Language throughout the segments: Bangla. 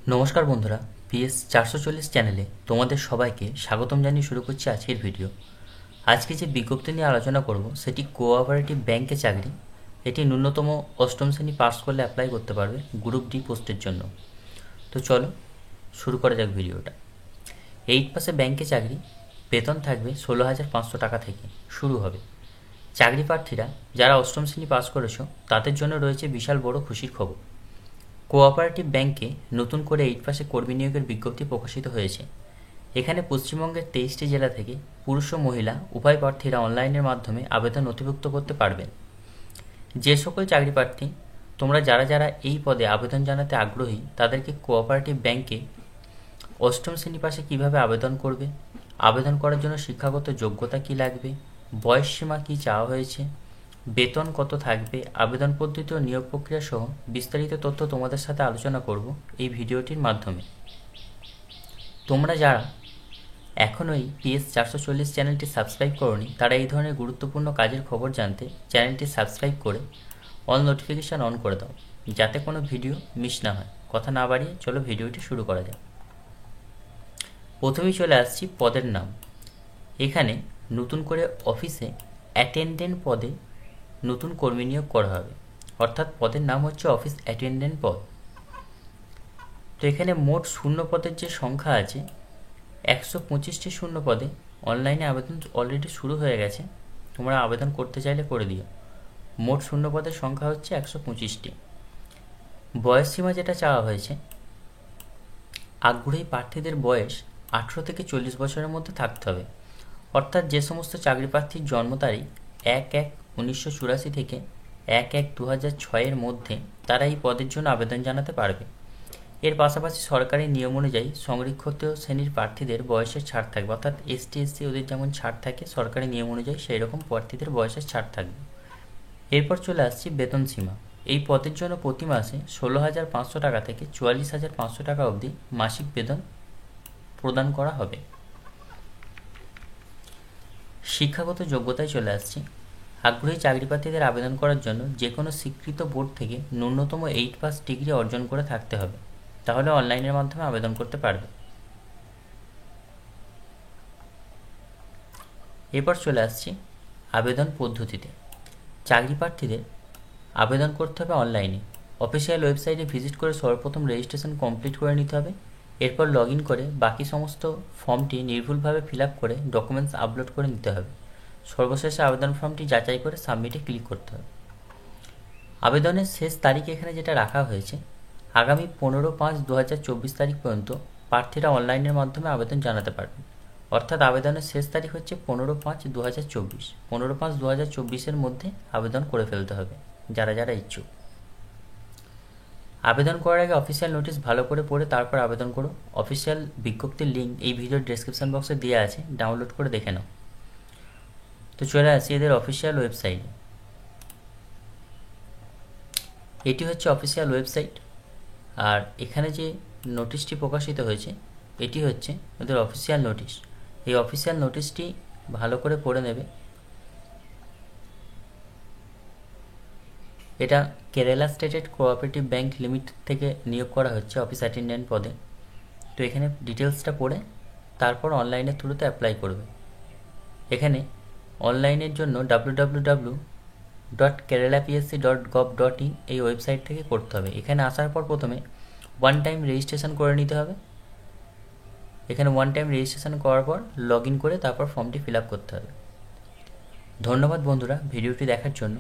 নমস্কার বন্ধুরা, PS 440 চ্যানেলে তোমাদের সবাইকে স্বাগতম জানিয়ে শুরু করছি আজকের ভিডিও। আজকে যে বিজ্ঞপ্তি নিয়ে আলোচনা করব সেটি কোঅপারেটিভ ব্যাংকে চাকরি। এটি ন্যূনতম অষ্টম শ্রেণী পাস করলে অ্যাপ্লাই করতে পারবে গ্রুপ ডি পোস্টের জন্য। তো চলো শুরু করা যাক ভিডিওটা। 8 পাসে ব্যাংকে চাকরি, বেতন থাকবে 16,500 টাকা থেকে শুরু হবে। চাকরি প্রার্থীরা যারা অষ্টম শ্রেণী পাস করেছো তাদের জন্য রয়েছে বিশাল বড় খুশির খবর। কোঅপারেটিভ ব্যাংকে নতুন করে 8 পাসে কর্মী নিয়োগের বিজ্ঞপ্তি প্রকাশিত হয়েছে। এখানে পশ্চিমবঙ্গের 23টি জেলা থেকে পুরুষ ও মহিলা উভয় প্রার্থীরা অনলাইনের মাধ্যমে আবেদন নথিভুক্ত করতে পারবেন। যে সকল চাকরি প্রার্থী তোমরা যারা এই পদে আবেদন জানাতে আগ্রহী তাদেরকে কোঅপারেটিভ ব্যাংকে অষ্টম শ্রেণী পাশে কীভাবে আবেদন করবে, আবেদন করার জন্য শিক্ষাগত যোগ্যতা কী লাগবে, বয়স সীমা কী চাওয়া হয়েছে, বেতন কত থাকবে, আবেদন পদ্ধতি ও নিয়োগ প্রক্রিয়া সহ বিস্তারিত তথ্য তোমাদের সাথে আলোচনা করব এই ভিডিওটির মাধ্যমে। তোমরা যারা এখনও এই PS 440 চ্যানেলটি সাবস্ক্রাইব করোনি তারা এই ধরনের গুরুত্বপূর্ণ কাজের খবর জানতে চ্যানেলটি সাবস্ক্রাইব করে অল নোটিফিকেশান অন করে দাও, যাতে কোনো ভিডিও মিস না হয়। কথা না বাড়িয়ে চলো ভিডিওটি শুরু করা যাক। প্রথমেই চলে আসছি পদের নাম। এখানে নতুন করে অফিসে অ্যাটেন্ডেন্ট পদে নতুন কর্মী নিয়োগ করা হবে, অর্থাৎ পদের নাম হচ্ছে অফিস অ্যাটেন্ডেন্ট পদ। তো এখানে মোট শূন্য পদের যে সংখ্যা আছে 125টি শূন্য পদে অনলাইনে আবেদন অলরেডি শুরু হয়ে গেছে, তোমরা আবেদন করতে চাইলে করে দিও। মোট শূন্য পদের সংখ্যা হচ্ছে 125টি। বয়স সীমা যেটা চাওয়া হয়েছে, আগ্রহী প্রার্থীদের বয়স 18 থেকে 40 বছরের মধ্যে থাকতে হবে, অর্থাৎ যে সমস্ত চাকরি প্রার্থীর জন্ম তারিখ 1/1/1984 থেকে 1/1/2006 মধ্যে তারা এই পদের জন্য আবেদন জানাতে পারবে। এর পাশাপাশি সরকারি নিয়ম অনুযায়ী সংরক্ষিত শ্রেণীর প্রার্থীদের বয়সের ছাড় থাকবে, অর্থাৎ ST/SC ওদের যেমন ছাড় থাকে সরকারি নিয়ম অনুযায়ী সেই রকম প্রার্থীদের বয়সের ছাড় থাকবে। এরপর চলে আসছি বেতন সীমা। এই পদের জন্য প্রতি মাসে 16,500 টাকা থেকে 44,500 টাকা অবধি মাসিক বেতন প্রদান করা হবে। শিক্ষাগত যোগ্যতায় চলে আসছি। আগ্রহী চাকরি প্রার্থীদের আবেদন করার জন্য যে কোনো স্বীকৃত বোর্ড থেকে ন্যূনতম 8 পাস ডিগ্রি অর্জন করে থাকতে হবে, তাহলে অনলাইনের মাধ্যমে আবেদন করতে পারবে। এরপর চলে আসছি আবেদন পদ্ধতিতে। চাকরি প্রার্থীদের আবেদন করতে হবে অনলাইনে। অফিসিয়াল ওয়েবসাইটে ভিজিট করে সর্বপ্রথম রেজিস্ট্রেশন কমপ্লিট করে নিতে হবে। এরপর লগ ইন করে বাকি সমস্ত ফর্মটি নির্ভুলভাবে ফিল আপ করে ডকুমেন্টস আপলোড করে নিতে হবে। সর্বশেষে আবেদন ফর্মটি যাচাই করে সাবমিটে ক্লিক করতে হবে। আবেদনের শেষ তারিখ এখানে যেটা রাখা হয়েছে, আগামী 15/5/2024 তারিখ পর্যন্ত প্রার্থীরা অনলাইনের মাধ্যমে আবেদন জানাতে পারবেন, অর্থাৎ আবেদনের শেষ তারিখ হচ্ছে 15/5/2024। 15/5/2024 মধ্যে আবেদন করে ফেলতে হবে যারা ইচ্ছুক। আবেদন করার আগে অফিসিয়াল নোটিশ ভালো করে পড়ে তারপর আবেদন করো। অফিসিয়াল বিজ্ঞপ্তির লিঙ্ক এই ভিডিওর ডেসক্রিপশন বক্সে দেওয়া আছে, ডাউনলোড করে দেখে নাও। তো চলে আসি এদের অফিসিয়াল ওয়েবসাইটে। এটি হচ্ছে অফিসিয়াল ওয়েবসাইট, আর এখানে যে নোটিশটি প্রকাশিত হয়েছে এটি হচ্ছে ওদের অফিসিয়াল নোটিশ। এই অফিসিয়াল নোটিশটি ভালো করে পড়ে নেবে। এটা Kerala stated cooperative bank limited থেকে নিয়োগ করা হচ্ছে অফিস অ্যাটেন্ডেন্ট পদে। তো এখানে ডিটেলসটা পড়ে তারপর অনলাইনের থ্রুতে অ্যাপ্লাই করবে। এখানে অনলাইনের জন্য www.keralapsc.gov.in এই ওয়েবসাইট থেকে করতে হবে। এখানে আসার পর প্রথমে ওয়ান টাইম রেজিস্ট্রেশন করে নিতে হবে। এখানে ওয়ান টাইম রেজিস্ট্রেশন করার পর লগ ইন করে তারপর ফর্মটি ফিল আপ করতে হবে। ধন্যবাদ বন্ধুরা ভিডিওটি দেখার জন্য।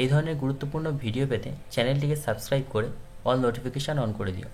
এই ধরনের গুরুত্বপূর্ণ ভিডিও পেতে চ্যানেলটিকে সাবস্ক্রাইব করে অল নোটিফিকেশান অন করে দিও।